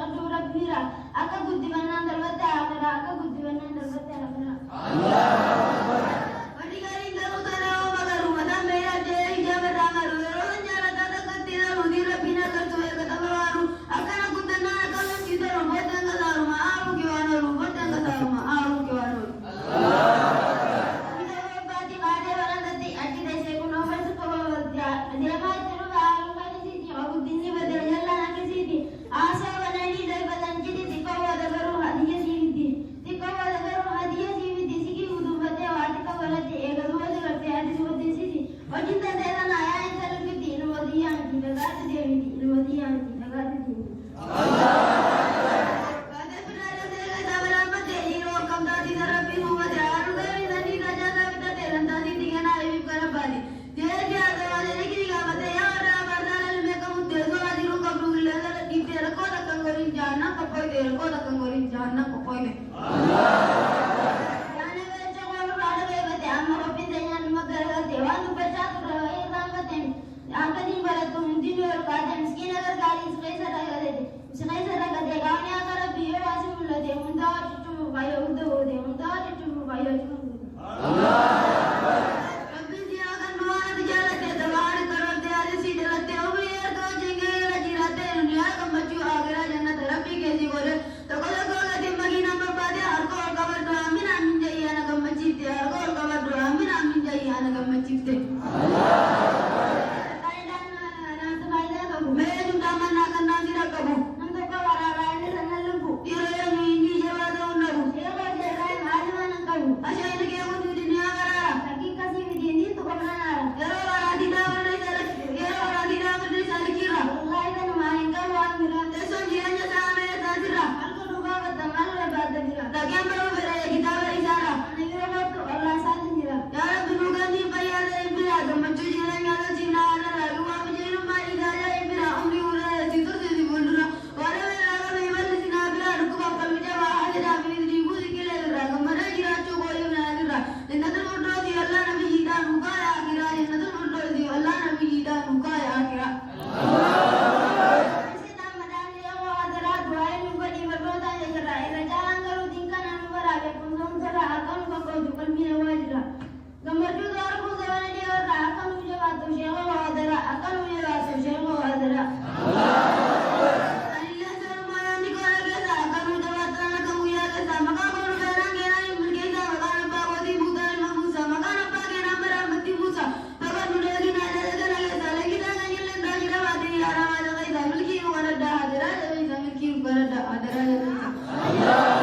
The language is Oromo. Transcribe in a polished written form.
Akka guddifannan darbatti haadha akka guddifannan darbatti haadha. Wanti gaarii garuu sana hooma garuu mataan beeraa jee ijaa barraa maru yeroo nyaarataa takkatti ilaalu ni rabbiin akkartu eeggata baraaru akkana guddannaa akka lolchiisa roboota hanga saaruma aaru kiwaan oolu boota hanga saaruma aaru kiwaan oolu. Bita babbaatti baatee barandatti achi teessee kun ofarsi qabaatti adeemaa itti dhufa haaluu kan isiiti guddinni badee jallaan akkasiiti haasoo bananii darbatan jedhi xiqqoo wada garuu hadiyya siifiti xiqqoo wada garuu hadiyya siifiti sikii utuufatee waa xiqqoo walatti eegaluma sigartee addis waddeessiti hojiin tantee sana yaa isa lukkitti ilmootiyyaa miti dhagaatti deemiti ilmootiyyaa miti dhagaatti deemiti. Baatee finaalee seeqa isaa balaanfattee dhiiroo akkam taatisa rabbiin uumate haadhu gaarii sanii tajaajila bitatee lantaatii diganaa eebiif kana baate jeetii haasawaalee nikini gaafate yaa warra abartaan ilmee qabuttee soraa jiruu qabdu qilleensa dhiiftee rakkoo takkan goriin jahannan qophoyte rakkoo takkan goriin jahannan qophoyte. Yaani beecha qoolurraa dhabeeffate amma qophiin teenyaan dhimma garagalte waan dubbachaa turre wayii irraanfateen akka niin barattu hundinuu yorkaate miskiina gargaarii siqeessa dhaqate qaamni akka rabbii yoo waasi mul'ate hundaa hojjechuuf baay'ee hunda goote hundaa hojjechuuf baay'ee Rabbiin siyaa kan du'aa ati jaalatte tabaan karoorte ati sii dhalatte umrii erga wajjin gahee jiraate duniyaa gammachuu aagiraa jannata rabbii keessii godhe tokko tokko gatiin makiinaan barbaade harka ol qabaddu hammin hammin jayyaa na gammachiifte harka ol qabaddu hammin hammin jayyaa na gammachiifte. Mee dundaa mannaa kan naan jira qabu. Nam tokko waraabaa inni sannan lubbu. Yeroo yommuu inni jabaa ta'uu nabu. Yeroo jedhaan haali mana qabu. Ashayni kee kun duniyaa garaara. Fakkii kasii miti inni tokko manaara. Yeroo waraatii daawwanna isaa likkirra. Wallaahi kanuma hin qabu waan biraa. Teessoon jireenya isaa amee isaa jirra. Harka duubaa batta maal barbaadda jira. Dhageen baruu fedha kitaaba isaarra. Ani bira kottu ollaa isaatiin jira. Yaa Rabbi nu ganni fayyaa ta'e bira gammachuu jireenyaa tolchiinaa haadharraa duwwaa bijeerummaa dhiigaa bira umrii uuraa si tursiisi fuuldura warra beeraa qabe imalli sinaa biraa dhukkubaaf qalbi jabaa haadhaa fi dhiibuu siqilee irraa gammadaa jiraachuu kooyyuu naanirra jannatul firdoosi allaa nabiyyiidhaan dhugaa yaakiraa jannatul firdoosi allaa nabiyyiidhaan dhugaa yaakiraa. Seetaan madaallii yoo haadaraa du'aa inni godhii barbootaa jirra irra caalaan garuu diinkaan nu baraabe kunuunsorraa akka nu fakkootu qalbii namaa jira. Gammachuu toorkuu sabana dhiyoorraa akka nu jabaatu sheekoo haadara akka nu jabaatu sheekoo haadara. Anillee sooruma yaadni koora keessa akka nu jabaatan akka guyyaa keessa maqaa koolu beeraan keenaan hin milkeessa maqaan abbaa kootii buutaa ilma buusa maqaan abbaa keenaan baraamatti buusa bakka nu deeginaa dalagaa keessa leegisaa kan jilleen daajira baatee yaadama jabeessa milkii nu baraddaa haadara jabeessa milkii nu baraddaa haadara jabeessa.